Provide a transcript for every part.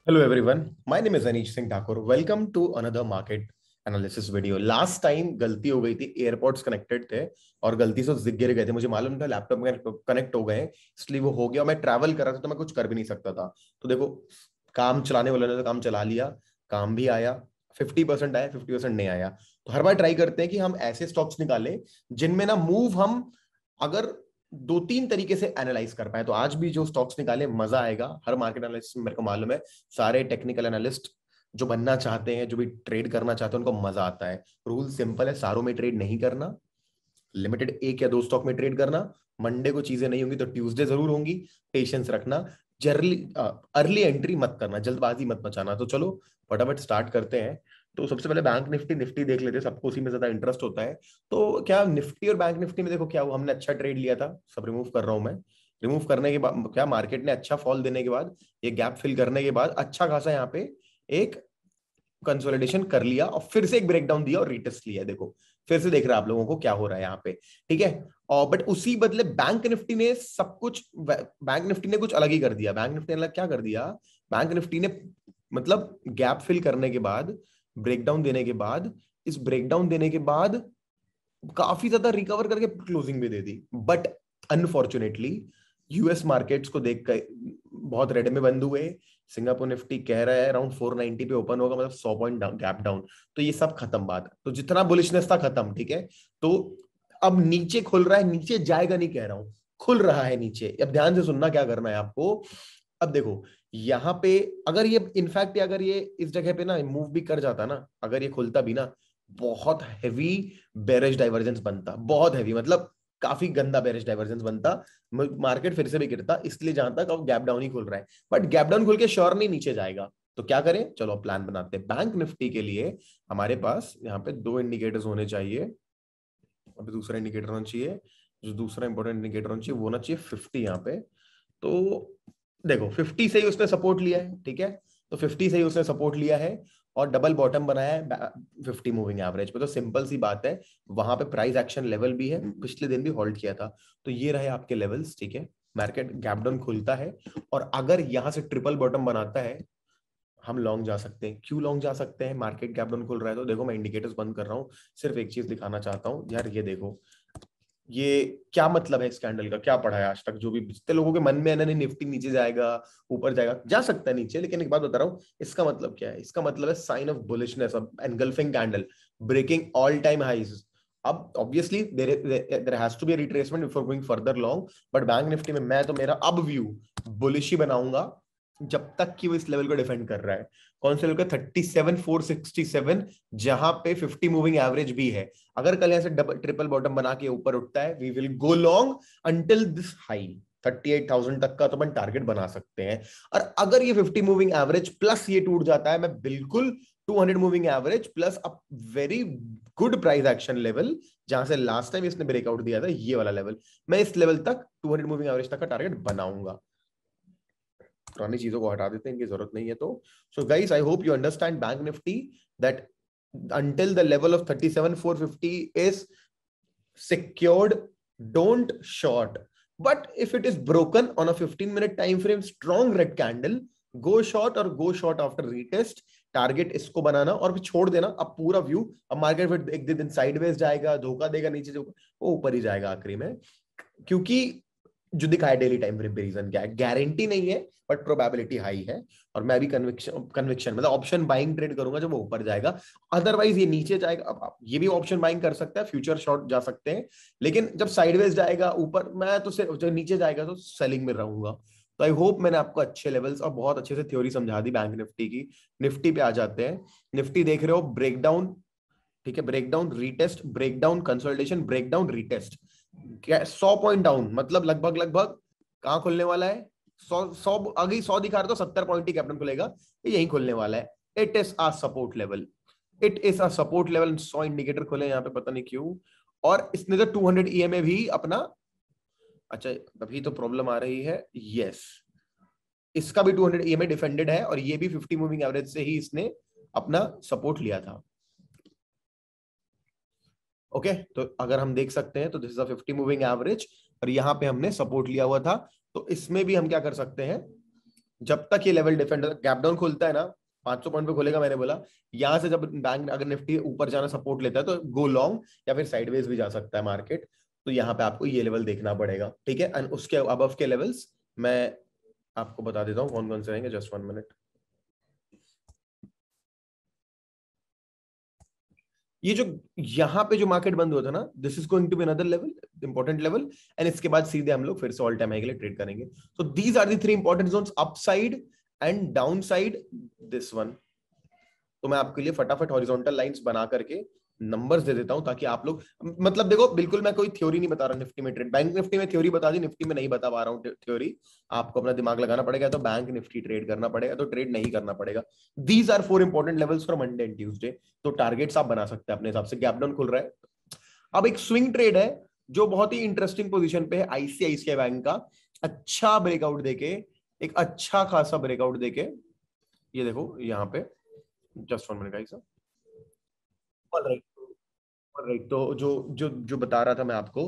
Hello everyone, my name is Anish Singh Thakur. Welcome to another market analysis video. Last time गलती हो गई थी, airports connected थे और गलती से गिर गए थे। मुझे मालूम था लैपटॉप में कनेक्ट हो गए हैं, इसलिए वो हो गया। मैं ट्रैवल कर रहा था तो मैं कुछ कर भी नहीं सकता था। तो देखो, काम चलाने वाले ने तो काम चला लिया, काम भी आया। 50% आया, 50% नहीं आया। तो हर बार ट्राई करते हैं कि हम ऐसे स्टॉक्स निकालें जिनमें ना मूव हम अगर दो तीन तरीके से एनालाइज कर पाए। तो आज भी जो स्टॉक्स निकाले मजा आएगा। हर मार्केट एनालिस्ट मेरे को मालूम है, सारे टेक्निकल एनालिस्ट जो बनना चाहते हैं, जो भी ट्रेड करना चाहते हैं, उनको मजा आता है। रूल सिंपल है, सारों में ट्रेड नहीं करना, लिमिटेड एक या दो स्टॉक में ट्रेड करना। मंडे को चीजें नहीं होंगी तो ट्यूसडे जरूर होंगी। पेशेंस रखना, जर्ली अर्ली एंट्री मत करना, जल्दबाजी मत मचाना। तो चलो फटाफट स्टार्ट करते हैं। तो सबसे पहले बैंक निफ्टी निफ्टी देख लेते हैं, सबको उसी में ज्यादा इंटरेस्ट होता है। तो क्या निफ्टी और बैंक निफ्टी में देखो क्या हुआ, हमने अच्छा ट्रेड लिया था, सब रिमूव कर रहा हूं मैं। रिमूव करने के बाद क्या, मार्केट ने अच्छा फॉल देने के बाद, ये गैप फिल करने के बाद अच्छा खासा यहाँ पे एक कंसोलिडेशन कर लिया और फिर से एक ब्रेकडाउन दिया और रीटेस्ट लिया। देखो फिर से देख रहा है आप लोगों को क्या हो रहा है यहाँ पे, ठीक है। और बट उसी बदले बैंक निफ्टी ने सब कुछ, बैंक निफ्टी ने कुछ अलग ही कर दिया। बैंक निफ्टी ने अलग क्या कर दिया, बैंक निफ्टी ने मतलब गैप फिल करने के बाद, ब्रेकडाउन देने के बाद, इस ब्रेकडाउन देने के बाद काफी ज्यादा रिकवर करके क्लोजिंग भी दे दी। बट अनफॉर्चुनेटली यूएस मार्केट्स को देख कर बहुत रेड में बंद हुए। सिंगापुर निफ्टी कह रहा है अराउंड 490 पे ओपन होगा, मतलब 100 पॉइंट गैप डाउन। तो ये सब खत्म बात, तो जितना बुलिशनेस था खत्म, ठीक है। तो अब नीचे खुल रहा है, नीचे जाएगा नहीं कह रहा हूं, खुल रहा है नीचे। अब ध्यान से सुनना क्या करना है आपको। अब देखो यहाँ पे, अगर ये इनफैक्ट अगर ये इस जगह पे ना मूव भी कर जाता ना, अगर ये खुलता भी ना, बहुत हैवी बेरिश डाइवर्जेंस बनता, बहुत हैवी, मतलब काफी गंदा बेरिश डाइवर्जेंस बनता। मार्केट फिर से भी गिरता, इसलिए जहां तक अब गैप डाउन ही खुल रहा है। बट गैप डाउन खुल के श्योर नहीं नीचे जाएगा। तो क्या करें, चलो प्लान बनाते हैं। बैंक निफ्टी के लिए हमारे पास यहाँ पे दो इंडिकेटर्स होने चाहिए। अभी दूसरा इंडिकेटर होना चाहिए, जो दूसरा इंपॉर्टेंट इंडिकेटर होना चाहिए वो होना चाहिए 50 यहाँ पे। तो देखो 50 से ही उसने सपोर्ट लिया है, ठीक है। तो 50 से ही उसने सपोर्ट लिया है और डबल बॉटम बनाया है 50 मूविंग एवरेज पे। तो सिंपल सी बात है, वहां पे प्राइस एक्शन लेवल भी है, पिछले दिन भी होल्ड किया था। तो ये रहे आपके लेवल्स, ठीक है। मार्केट गैप डाउन खुलता है और अगर यहां से ट्रिपल बॉटम बनाता है, हम लॉन्ग जा सकते हैं। क्यों लॉन्ग जा सकते हैं, मार्केट गैप डाउन खुल रहा है। तो देखो मैं इंडिकेटर्स बंद कर रहा हूँ, सिर्फ एक चीज दिखाना चाहता हूँ यार। ये देखो, ये क्या मतलब है इस कैंडल का, क्या पढ़ा है आज तक जो भी जितने लोगों के मन में है ना, नहीं निफ्टी नीचे जाएगा, ऊपर जाएगा, जा सकता है नीचे, लेकिन एक बात बता रहा हूँ, इसका मतलब क्या है, इसका मतलब है साइन ऑफ बुलिशनेस, अब engulfing candle, breaking all time highs. अब obviously there has to be retracement before going further long. But bank Nifty में मैं तो मेरा अब व्यू बुलिश ही बनाऊंगा जब तक कि वो इस लेवल को डिफेंड कर रहा है। कौन से लेवल का, 37,467, जहां पे 50 मूविंग एवरेज भी है। अगर कल यहां से डबल ट्रिपल बॉटम बना के ऊपर उठता है, we will go long until this high 38,000 तक का तो अपन टारगेट बना सकते हैं। और अगर ये 50 मूविंग एवरेज प्लस ये टूट जाता है, मैं बिल्कुल 200 moving average plus a very good price action level, जहां से लास्ट टाइम इसने ब्रेकआउट दिया था, ये वाला लेवल, मैं इस लेवल तक 200 मूविंग एवरेज तक का टारगेट बनाऊंगा। पुरानी चीजों को हटा देते हैं, इनकी जरूरत नहीं है। तो so guys, I hope you understand bank Nifty that until the level of 37,450 is secured, don't short. But if it is broken on a 15-minute time frame, strong red candle, go short or go short after retest। Target इसको बनाना और फिर छोड़ देना। अब पूरा view, अब market फिर एक दिन साइडवेज जाएगा, धोखा देगा, नीचे जो वो ऊपर ही जाएगा आखिरी में। क्योंकि जो दिखाया डेली टाइम फ्रेम पे, रीजन क्या है, गारंटी नहीं है बट प्रोबेबिलिटी हाई है। और मैं भी कन्विक्शन कन्विक्शन मतलब ऑप्शन बाइंग ट्रेड करूंगा जब वो ऊपर जाएगा। अदरवाइज ये नीचे जाएगा। अब आप ये भी ऑप्शन बाइंग कर सकता है, फ्यूचर शॉर्ट जा सकते हैं, लेकिन जब साइडवेज जाएगा ऊपर, मैं तो सिर्फ जब नीचे जाएगा तो सेलिंग में रहूंगा। तो आई होप मैंने आपको अच्छे लेवल्स और बहुत अच्छे से थ्योरी समझा दी बैंक निफ्टी की। निफ्टी पे आ जाते हैं। निफ्टी देख रहे हो ब्रेकडाउन, ठीक है, breakdown retest, breakdown consolidation, breakdown retest. 100 point down, मतलब लगभग लगभग कहाँ खुलने वाला है, 100 100 अगर 100 दिखा रहा तो 70 पॉइंट ही कैप्टन खुलेगा, ये यही खुलने वाला है। It is a support level, it is a support level. 100 indicator खुले यहाँ पे, पता नहीं क्यों। और इसने तो 200 ईएमए भी अपना, अच्छा अभी तो प्रॉब्लम आ रही है, यस, इसका भी 200 ईएमए डिफेंडेड है और ये भी 50 मूविंग एवरेज से ही इसने अपना सपोर्ट लिया था। ओके, तो अगर हम देख सकते हैं तो this is a 50 moving average और यहां पे हमने सपोर्ट लिया हुआ था। तो इसमें भी हम क्या कर सकते हैं, जब तक ये लेवल डिफेंड, गैप डाउन खुलता है ना, 500 पॉइंट पे खुलेगा, मैंने बोला यहां से जब बैंक अगर निफ्टी ऊपर जाना सपोर्ट लेता है तो गो लॉन्ग या फिर साइडवेज भी जा सकता है मार्केट। तो यहाँ पे आपको ये लेवल देखना पड़ेगा, ठीक है। एंड उसके अबव के लेवल्स मैं आपको बता देता हूँ कौन कौन से रहेंगे, जस्ट 1 मिनट। ये जो यहाँ पे जो मार्केट बंद हुआ था ना, this is going to be another level, important level. And इसके बाद सीधे हम लोग फिर से ऑल टाइम हाई के लिए ट्रेड करेंगे। So these are the three important zones, upside and down side, this one. तो मैं आपके लिए फटाफट हॉरिजॉन्टल लाइंस बना करके नंबर्स दे देता हूं ताकि आप लोग, मतलब देखो बिल्कुल मैं कोई थ्योरी नहीं बता रहा निफ्टी में ट्रेड, बैंक निफ्टी में थ्योरी बता दी, निफ्टी में नहीं बता पा रहा हूँ थ्योरी। आपको अपना दिमाग लगाना पड़ेगा, तो बैंक निफ्टी ट्रेड करना पड़ेगा, तो ट्रेड नहीं करना पड़ेगा। These are 4 important levels for Monday and Tuesday. तो टारगेट्स आप बना सकते हैं अपने हिसाब से। गैप डाउन खुल रहा है। अब एक स्विंग ट्रेड है जो बहुत ही इंटरेस्टिंग पोजीशन पे है, आईसीआईसीआई बैंक का। अच्छा ब्रेकआउट देके, एक अच्छा खासा ब्रेकआउट देके, ये देखो यहाँ पे, just 1 minute guys. Alright, alright. तो जो जो जो बता रहा था मैं आपको,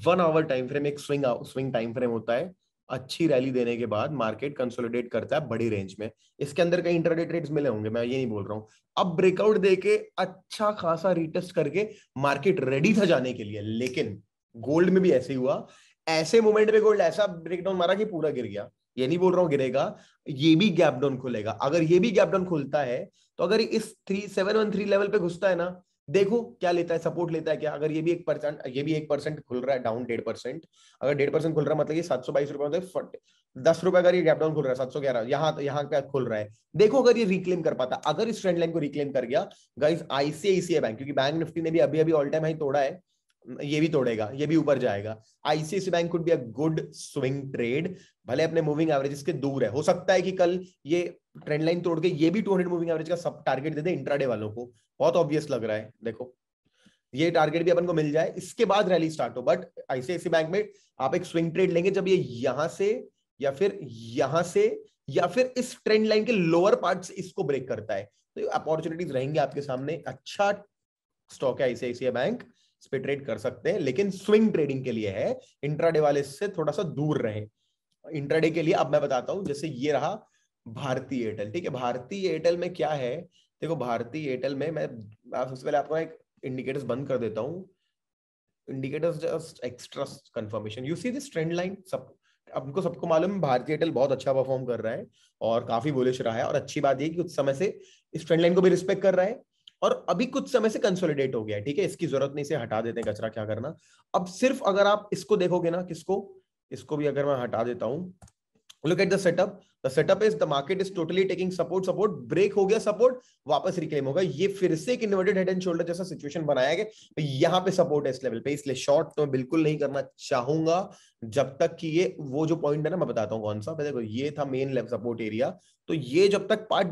1 आवर टाइम फ्रेम एक स्विंग स्विंग टाइम फ्रेम होता है। अच्छी रैली देने के बाद मार्केट कंसोलिडेट करता है बड़ी रेंज में। इसके अंदर कई इंट्राडे ट्रेड्स मिले होंगे, मैं ये नहीं बोल रहा हूँ। अब ब्रेकआउट देके अच्छा खासा रीटेस्ट करके मार्केट रेडी था जाने के लिए, लेकिन गोल्ड में भी ऐसे ही हुआ। ऐसे मोमेंट में गोल्ड ऐसा ब्रेकडाउन मारा कि पूरा गिर गया। ये नहीं बोल रहा हूँ गिरेगा, ये भी गैप डाउन खुलेगा। अगर ये भी गैप डाउन खुलता है, तो अगर इस 3713 लेवल पे घुसता है ना, देखो क्या लेता है, सपोर्ट लेता है क्या। अगर ये भी 1%, ये भी 1% खुल रहा है डाउन, 1.5%। अगर 1.5% खुल रहा है मतलब ये 722 रुपए, 10 रुपए अगर ये गैप डाउन खुल रहा है, 711 यहाँ पे खुल रहा है। देखो अगर ये रिक्लेम कर पाता, अगर इस ट्रेंड लाइन को रिक्लेम कर गया गाइस, आईसीआईसीआई बैंक, क्योंकि बैंक निफ्टी ने भी अभी अभी ऑल टाइम हाई तोड़ा है, ये भी तोड़ेगा, ये भी ऊपर जाएगा। ICICI bank could be a good swing trade. भले अपने मूविंग एवरेजेस के दूर है, हो सकता है कि कल ये ट्रेंड लाइन तोड़ के ये भी 200 मूविंग एवरेज का सब टारगेट दे दे इंट्राडे वालों को। बहुत ऑब्वियस लग रहा है, देखो ये टारगेट भी अपन को मिल जाए, इसके बाद रैली स्टार्ट हो। बट आईसीआईसीआई बैंक में आप एक स्विंग ट्रेड लेंगे जब ये यहां से, या फिर यहां से, या फिर इस ट्रेंड लाइन के लोअर पार्ट से इसको ब्रेक करता है, तो अपॉर्चुनिटीज रहेंगे आपके सामने। अच्छा स्टॉक है आईसीआईसीआई बैंक, इस पे ट्रेड कर सकते हैं, लेकिन स्विंग ट्रेडिंग के लिए है। इंट्राडे वाले से थोड़ा सा दूर रहे। इंट्राडे के लिए अब मैं बताता हूं, जैसे ये रहा भारतीय एयरटेल, ठीक है। भारतीय एयरटेल में क्या है, देखो भारतीय एयरटेल में मैं सबसे पहले आपको एक इंडिकेटर्स बंद कर देता हूं। Indicators just extra confirmation, you see this trend line. सब आपको सबको मालूम है भारतीय एयरटेल बहुत अच्छा परफॉर्म कर रहा है और काफी बुलिश रहा है। और अच्छी बात ये कि कुछ समय से इस ट्रेंड लाइन को भी रिस्पेक्ट कर रहा है, और अभी कुछ समय से कंसोलिडेट हो गया है, ठीक है। इसकी जरूरत नहीं, से हटा देते हैं, कचरा क्या करना। अब सिर्फ अगर आप इसको देखोगे ना, किसको, इसको भी अगर मैं हटा देता हूं, look at the setup, the setup is the market is totally taking support, break हो गया, सपोर्ट वापस रिक्लेम होगा, ये फिर से एक इन्वर्टेड हेड एंड शोल्डर जैसा सिचुएशन बनाया गया। तो यहाँ पे सपोर्ट है इस लेवल पे, इसलिए शॉर्ट तो मैं बिल्कुल नहीं करना चाहूंगा जब तक कि ये वो जो पॉइंट है ना, मैं बताता हूँ कौन सा। देखो ये था मेन लेवल सपोर्ट एरिया, तो ये जब तक पार्ट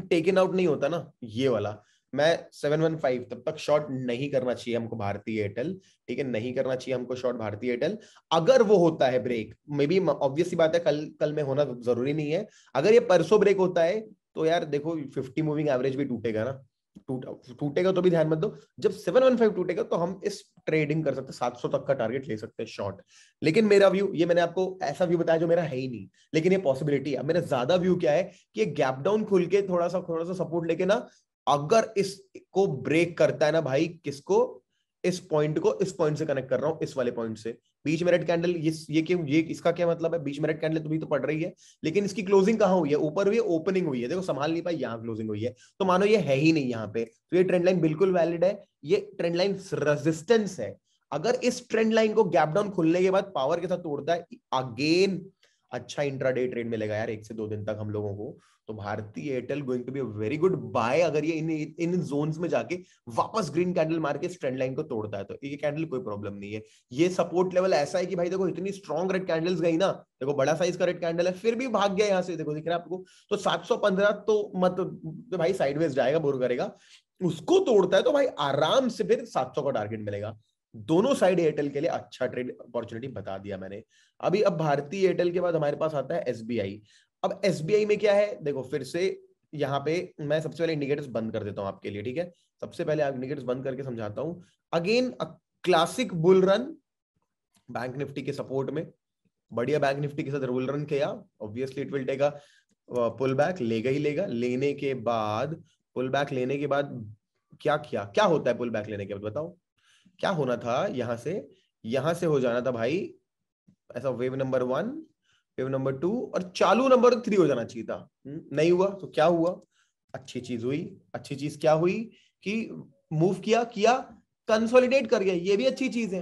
टेकन आउट नहीं होता ना, ये वाला, मैं 715 तब तक शॉर्ट नहीं करना चाहिए हमको भारतीय एयरटेल, ठीक है। नहीं करना चाहिए हमको शॉर्ट भारतीय एयरटेल। अगर वो होता है ब्रेक, मे बी ऑब्वियस सी बात है, कल कल में होना जरूरी नहीं है। अगर ये परसों ब्रेक होता है, तो यार देखो 50 मूविंग एवरेज भी टूटेगा ना, टूटेगा तो भी ध्यान मत दो। जब 715 टूटेगा तो हम इस ट्रेडिंग कर सकते हैं, 700 तक का टारगेट ले सकते हैं शॉर्ट। लेकिन मेरा व्यू, ये मैंने आपको ऐसा व्यू बताया जो मेरा है ही नहीं, लेकिन ये पॉसिबिलिटी है। मेरा ज्यादा व्यू क्या है कि ये गैप डाउन खुल के थोड़ा सा सपोर्ट लेके ना, अगर इसको ब्रेक करता है ना भाई, किसको, इस पॉइंट को इस पॉइंट से कनेक्ट कर रहा हूं, इस वाले पॉइंट से। बीच में रेड कैंडल, ये क्यों, ये इसका क्या मतलब है, बीच में रेड कैंडल तो भी तो पड़ रही है, लेकिन इसकी क्लोजिंग कहां हुई है, ऊपर हुई है, ओपनिंग हुई है, देखो संभाल नहीं पाई, यहां क्लोजिंग हुई है, तो मानो ये है ही नहीं यहाँ पे। तो ये ट्रेंड लाइन बिल्कुल वैलिड है, ये ट्रेंड लाइन रेजिस्टेंस है। अगर इस ट्रेंड लाइन को गैप डाउन खुलने के बाद पावर के साथ तोड़ता है, अगेन अच्छा इंट्राडे ट्रेड मिलेगा यार 1 से 2 दिन तक हम लोगों को। तो भारतीय Airtel going to be very good buy, अगर ये इन जोन्स में जाके वापस ग्रीन कैंडल मार के ट्रेंड लाइन को तोड़ता है, तो ये कैंडल कोई प्रॉब्लम नहीं है। ये सपोर्ट लेवल ऐसा है कि भाई देखो इतनी स्ट्रॉन्ग रेड कैंडल्स गई ना, देखो बड़ा साइज का रेड कैंडल है, फिर भी भाग गया यहाँ से, देखो दिख रहा है आपको। तो 715 तो मत, तो भाई साइडवेज जाएगा, बोर करेगा, उसको तोड़ता है तो भाई आराम से फिर 700 का टारगेट मिलेगा। दोनों साइड एयरटेल के लिए अच्छा ट्रेड अपॉर्चुनिटी बता दिया मैंने। अभी अब भारतीय एयरटेल के बाद हमारे पास आता है एसबीआई। अब एसबीआई में क्या है, देखो फिर से यहाँ पे मैं सबसे पहले इंडिकेटर्स बंद कर देता हूं आपके लिए, ठीक है। सबसे पहले इंडिकेटर्स बंद करके समझाता हूं। Again classic bull run bank Nifty के सपोर्ट में, बढ़िया बैंक निफ्टी के साथ रोल रन किया, obviously it will take a pull back, लेगा ही लेगा। लेने के बाद, पुल बैक लेने के बाद क्या किया, क्या होता है पुल बैक लेने के बाद बताओ, क्या होना था? यहां से हो जाना था भाई ऐसा, वेव नंबर 1, वेव नंबर 2 और चालू नंबर 3 हो जाना चाहिए था। नहीं हुआ तो क्या हुआ? अच्छी चीज हुई। अच्छी चीज क्या हुई कि मूव किया किया कंसोलिडेट कर गया, ये भी अच्छी चीज है।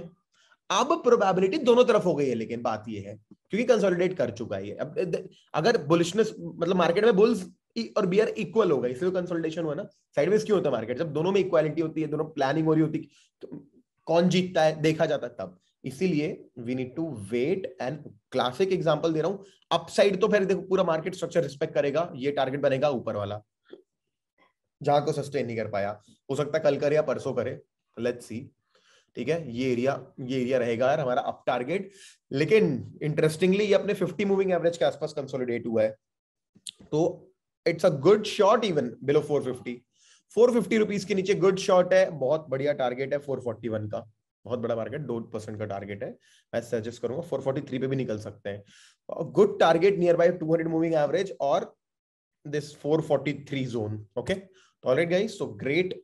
अब प्रोबेबिलिटी दोनों तरफ हो गई है, लेकिन बात ये है क्योंकि कंसोलिडेट कर चुका है। अब अगर बुलिशनेस मतलब मार्केट में बुल्स और बियर इक्वल हो गए, इसलिए कंसोलिडेशन हुआ ना। साइडवेज क्यों होता है मार्केट? जब दोनों में इक्वालिटी होती है, दोनों प्लानिंग हो रही होती, तो कौन जीतता है देखा जाता है तब। इसीलिए we need to wait. And classic example दे रहा हूं, अपसाइड तो फिर देखो पूरा मार्केट स्ट्रक्चर रिस्पेक्ट करेगा, ये टारगेट बनेगा ऊपर वाला जहां को सस्टेन नहीं कर पाया, हो सकता है कल करे या परसों करे, लेट्स सी। ठीक है, ये एरिया रहेगा यार हमारा अप टारगेट। लेकिन इंटरेस्टिंगली ये अपने 50 मूविंग एवरेज के आसपास कंसोलिडेट हुआ है, तो it's a good shot even below 450। 450 rupees के नीचे गुड शॉट है, बहुत बढ़िया टारगेट है 441 का, बहुत बड़ा टारगेट, 2% का टारगेट है। मैं सजेस्ट करूंगा 443 पे भी निकल सकते हैं। Good target near by 200 moving average और this 443 zone. Okay, all right guys, so great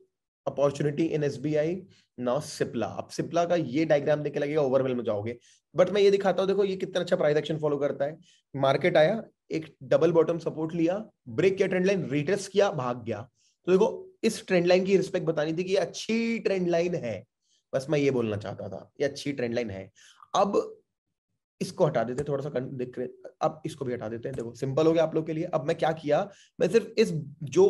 opportunity in SBI. now Cipla, अब सिप्ला का ये डायग्राम देख के लगेगा ओवरवेल में जाओगे, बट मैं ये दिखाता हूँ। देखो ये कितना अच्छा प्राइस एक्शन फॉलो करता है। मार्केट आया, एक डबल बॉटम सपोर्ट लिया, ब्रेक किया, ट्रेंड लाइन रिट्रेस किया, भाग गया। तो देखो इस ट्रेंड लाइन की रिस्पेक्ट बतानी थी कि ये अच्छी ट्रेंड लाइन है, बस मैं ये बोलना चाहता था, ये अच्छी ट्रेंड लाइन है। अब इसको हटा देते हैं, थोड़ा सा दिख रहे, अब इसको भी हटा देते हैं। देखो सिंपल हो गया आप लोग के लिए। अब मैं क्या किया, मैं सिर्फ इस जो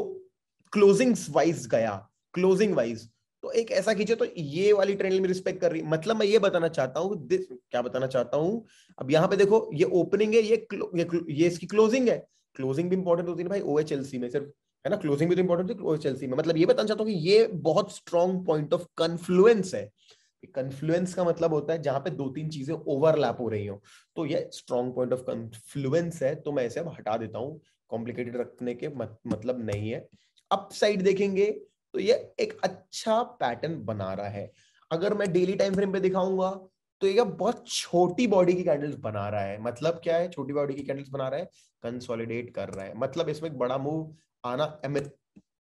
क्लोजिंग वाइज गया, क्लोजिंग वाइज, तो एक ऐसा खींचे तो ये वाली ट्रेंड में रिस्पेक्ट कर रही, मतलब मैं ये बताना चाहता हूँ, क्या बताना चाहता हूँ। अब यहाँ पे देखो ये ओपनिंग है, ये इसकी क्लोजिंग है। क्लोजिंग भी इंपॉर्टेंट होती है भाई OHLC में, सिर्फ है ना, क्लोजिंग भी तो इंपॉर्टेंट है OHLC में। मतलब ये बताना चाहता हूँ कि ये बहुत स्ट्रॉन्ग पॉइंट ऑफ कन्फ्लुएंस है। कन्फ्लुएंस का मतलब होता है जहां पे दो तीन चीजें ओवरलैप हो रही हो, तो ये स्ट्रॉन्ग पॉइंट ऑफ कन्फ्लुएंस है, तो मैं इसे अब हटा देता हूं। कॉम्प्लिकेटेड रखने के मतलब नहीं है। अप साइड देखेंगे तो ये एक अच्छा पैटर्न बना रहा है। अगर मैं डेली टाइम फ्रेम पे दिखाऊंगा तो ये बहुत छोटी बॉडी की कैंडल्स बना रहा है। मतलब क्या है, छोटी बॉडी की कैंडल्स बना रहा है, कंसोलिडेट कर रहा है, मतलब इसमें एक बड़ा मूव आना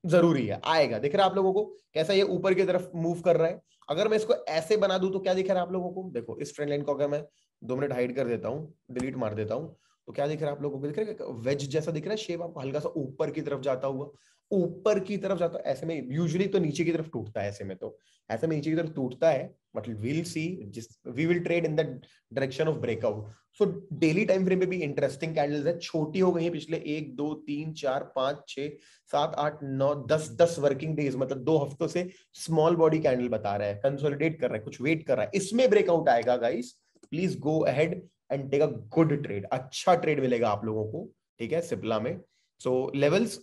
जरूरी है, आएगा। दिख रहा है आप लोगों को कैसा ये ऊपर की तरफ मूव कर रहा है? अगर मैं इसको ऐसे बना दूं तो क्या दिख रहा है आप लोगों को? देखो इस ट्रेंड लाइन को अगर मैं 2 मिनट हाइड कर देता हूँ, डिलीट मार देता हूँ, तो क्या दिख रहा है आप लोगों को? दिख रहा है वेज जैसा दिख रहा है शेप आपको, हल्का सा ऊपर की तरफ जाता हुआ, ऊपर की तरफ जाता। ऐसे में यूजुअली तो नीचे की तरफ टूटता है, ऐसे में तो ऐसे में नीचे की तरफ टूटता है, बट विल सी, जिस we will trade in the direction of breakout. So daily time frame में भी इंटरेस्टिंग कैंडल्स है, छोटी हो गई है पिछले 1 2 3 4 5 6 7 8 9 10 वर्किंग डेज, मतलब 2 हफ्तों से स्मॉल बॉडी कैंडल बता रहा है, कंसोलिडेट कर रहा है, कुछ वेट कर रहा है, इसमें ब्रेकआउट आएगा guys. Please go ahead and take a good trade, अच्छा ट्रेड मिलेगा आप लोगों को, ठीक है, सिप्ला में। सो लेवल्स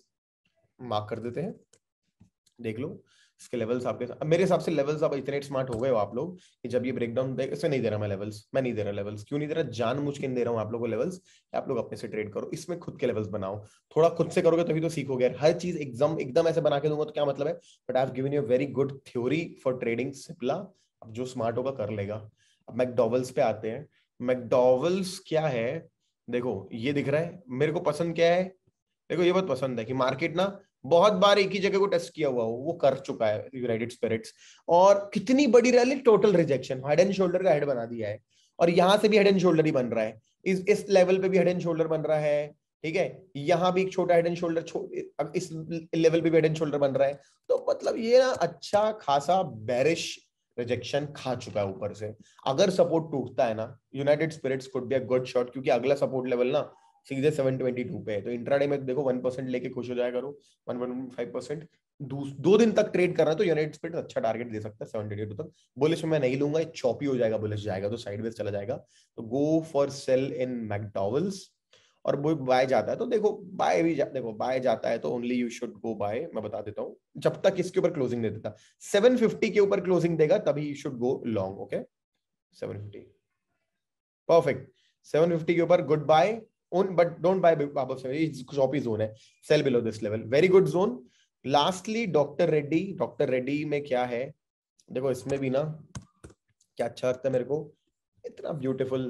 मार्क कर देते हैं, देख लो इसके लेवल्स आपके। अब मेरे हिसाब से लेवल्स, अब इतने स्मार्ट हो गए हो आप लोग कि जब ये ब्रेकडाउन, इसमें नहीं दे रहा मैं लेवल्स, मैं नहीं दे रहा लेवल्स। क्यों नहीं दे रहा? जानबूझ के नहीं दे रहा हूं आप लोगों को लेवल्स, आप लोग अपने से ट्रेड करो, इसमें खुद के लेवल्स बनाओ। थोड़ा खुद से करोगे तभी तो सीखोगे। हर चीज एकदम ऐसे बना के दूंगा तो क्या मतलब है? But I have given you very good theory for trading Cipla. अब जो स्मार्ट होगा कर लेगा। अब मैकडॉवल्स पे आते हैं। मैकडॉवल्स क्या है, देखो ये दिख रहा है, मेरे को पसंद क्या है, देखो ये बहुत पसंद है कि मार्केट ना बहुत बार एक ही जगह को टेस्ट किया हुआ हो, वो कर चुका है यूनाइटेड स्पिरिट्स। और कितनी बड़ी rally, total rejection, head and shoulder का हेड बना दिया है, और यहां से भी हेड एंड शोल्डर ही बन रहा है, इस लेवल पे भी हेड एंड शोल्डर बन रहा है, ठीक है, यहाँ भी एक छोटा हेड एंड शोल्डर, इस लेवल पे भी हेड एंड शोल्डर बन रहा है। तो मतलब ये ना अच्छा खासा बेरिश रिजेक्शन खा चुका है ऊपर से। अगर सपोर्ट टूटता है ना, United Spirits could be a good shot, क्योंकि अगला सपोर्ट लेवल ना सीधे 722 पे है। तो इंट्राडे में देखो 1% लेके खुश हो जाया करो, 1.5%। 2 दिन तक ट्रेड कर रहा है तो यूनाइटेड स्पिरिट्स अच्छा टारगेट दे सकता है 722 तक। बुलिश में मैं नहीं लूंगा, चॉपी हो जाएगा, बुलिश जाएगा तो साइडवेज चला जाएगा। तो गो फॉर सेल इन मैकडॉवल्स। और वो बाय जाता है तो देखो, देखो बाय जाता है तो only you should go buy. मैं बता देता हूँ, जब तक इसके ऊपर क्लोजिंग नहीं देता, 750 के ऊपर क्लोजिंग देगा तभी you should go long. Okay, 750 perfect, 750 के ऊपर good buy on, but don't buy above 70, it's choppy zone है, sell below this level, very good zone. lastly doctor Reddy, doctor Reddy में क्या है, देखो इसमें भी ना क्या अच्छा लगता है मेरे को, इतना ब्यूटीफुल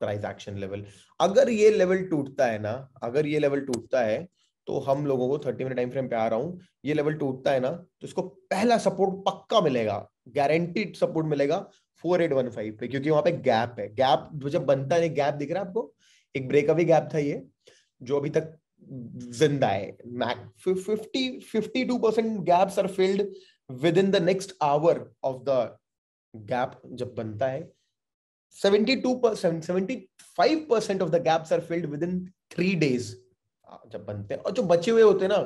प्राइस एक्शन लेवल। अगर ये लेवल टूटता है ना, अगर ये लेवल टूटता है तो हम लोगों को 30 मिनट टाइम फ्रेम पे आ रहा हूं, ये लेवल टूटता है ना तो इसको पहला सपोर्ट पक्का मिलेगा, गारंटीड सपोर्ट मिलेगा 4815 पे, क्योंकि वहां पे गैप है। गैप जब बनता है, गैप दिख रहा है आपको, एक ब्रेकअवे गैप था ये जो अभी तक जिंदा है। 52% gaps are filled within the next hour of the gap जब बनता है। 72%, 75% of the gaps are filled within 3 days जब बनते हैं। और जो बचे हुए होते हैं ना,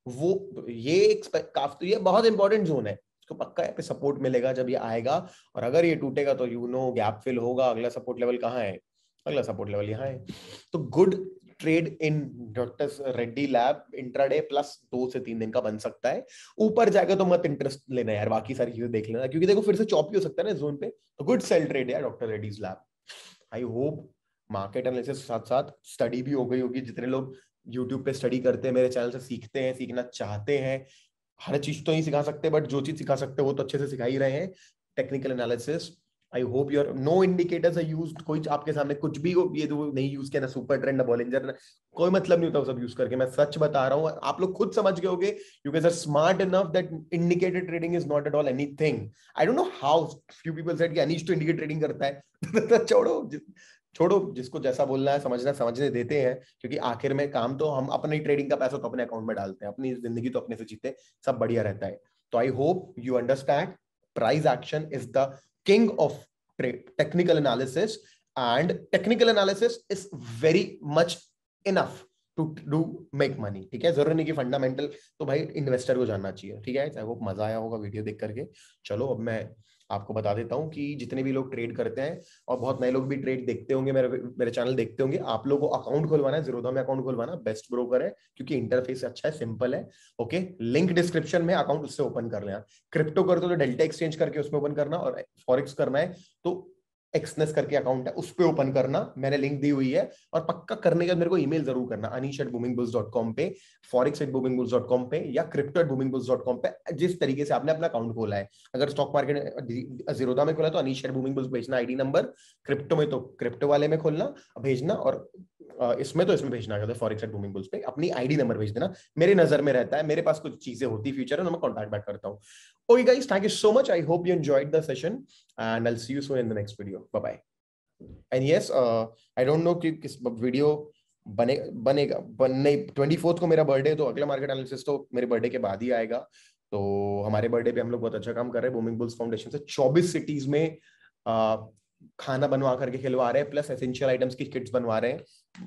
वो ये काफी, ये बहुत इंपॉर्टेंट जोन है, इसको पक्का यहाँ पे सपोर्ट मिलेगा जब ये आएगा। और अगर ये टूटेगा तो गैप फिल होगा। अगला सपोर्ट लेवल कहाँ है? अगला सपोर्ट लेवल यहाँ है। तो good trade in doctor Reddy lab intraday plus 2 से 3 दिन का बन सकता है। ऊपर जाएगा तो मत इंटरेस्ट लेना यार, बाकी सारी चीजें देख लेना, क्योंकि देखो फिर से चॉपी हो सकता है ना जोन पे। तो गुड सेल ट्रेड है doctor Reddy's lab. I hope market analysis साथ साथ स्टडी भी हो गई होगी। जितने लोग यूट्यूब पे स्टडी करते हैं, मेरे चैनल से सीखते हैं, सीखना चाहते हैं, हर चीज तो नहीं सिखा सकते बट जो चीज सिखा सकते हैं वो तो अच्छे से सिखा ही रहे हैं। Technical analysis, I hope your no indicators are used. कोई आपके सामने कुछ भी ये तो नहीं यूज किया ना, सुपर ट्रेंड ना बॉलिंजर ना, कोई मतलब नहीं होता सब यूज करके। मैं सच बता रहा हूँ, आप लोग खुद समझ गए होगे। You guys are smart enough that indicator trading is not at all anything. I don't know how few people said कि अनीश तो इंडिकेटर ट्रेडिंग करता है। छोड़ो छोड़ो, जिसको जैसा बोलना है समझना समझने देते हैं, क्योंकि आखिर में काम तो हम अपनी ट्रेडिंग का पैसा तो अपने अकाउंट में डालते हैं, अपनी जिंदगी तो अपने से जीते, सब बढ़िया रहता है। तो I hope you understand price action is the king of technical analysis, and technical analysis is very much enough to do make money। ठीक है, जरूरी नहीं कि फंडामेंटल तो भाई इन्वेस्टर को जानना चाहिए। ठीक है, आई होप मजा आया होगा वीडियो देख करके। चलो अब मैं आपको बता देता हूं कि जितने भी लोग ट्रेड करते हैं, और बहुत नए लोग भी ट्रेड देखते होंगे, मेरे चैनल देखते होंगे, आप लोगों को अकाउंट खुलवाना है ज़ीरोधा में। अकाउंट खुलवाना बेस्ट ब्रोकर है, क्योंकि इंटरफेस अच्छा है, सिंपल है। ओके, लिंक डिस्क्रिप्शन में, अकाउंट उससे ओपन कर लेना। क्रिप्टो करते हो तो डेल्टा एक्सचेंज करके उसमें ओपन करना, और फॉरेक्स करना है तो एक्सनेस करके अकाउंट है उस पे ओपन करना, मैंने लिंक दी हुई है। और पक्का करने के बाद मेरे को ईमेल जरूर करना, anish@boomingbulls.com पे, forex@boomingbulls.com पे, या crypto@boomingbulls.com पे, जिस तरीके से आपने अपना अकाउंट खोला है। अगर स्टॉक मार्केट ज़ीरोधा में खोला तो anish@boomingbulls भेजना आईडी नंबर, क्रिप्टो में तो क्रिप्टो वाले में खोलना भेजना, और इसमें तो इसमें भेजना है forex@boomingbulls पे अपनी आईडी नंबर भेज देना। मेरे नजर में रहता है, मेरे पास कुछ चीजें होती फ्यूचर में, मैं कॉन्टैक्ट बैक करता हूँ। Okay guys, thank you so much. I hope you enjoyed the session and I'll see you soon in the next video. Bye bye. And yes, I don't know कि किस video बनेगा 24th को मेरा birthday, तो अगला market analysis तो मेरे birthday के बाद ही आएगा। तो हमारे बर्थडे पे हम लोग बहुत अच्छा काम कर रहे हैं बूमिंग बुल्स फाउंडेशन से। 24 सिटीज में खाना बनवा करके खिलवा रहे हैं, प्लस एसेंशियल आइटम्स की किट्स बनवा रहे हैं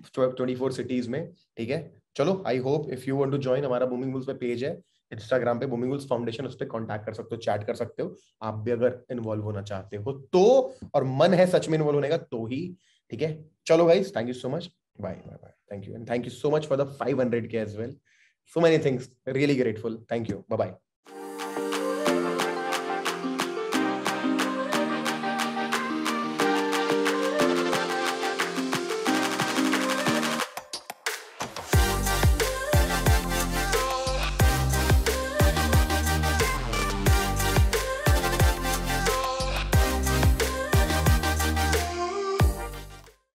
24 सिटीज में। ठीक है, चलो I hope if you want to join, हमारा बूमिंग बुल्स पे पेज है इंस्टाग्राम पे, बूमिंग बुल्स फाउंडेशन, उस पर कॉन्टैक्ट कर सकते हो, चैट कर सकते हो। आप भी अगर इन्वॉल्व होना चाहते हो तो, और मन है सच में इन्वॉल्व होने का तो ही। ठीक है, चलो guys, thank you so much, bye bye bye, thank you and thank you so much for the 500K as well, so many things, really grateful, thank you, bye bye।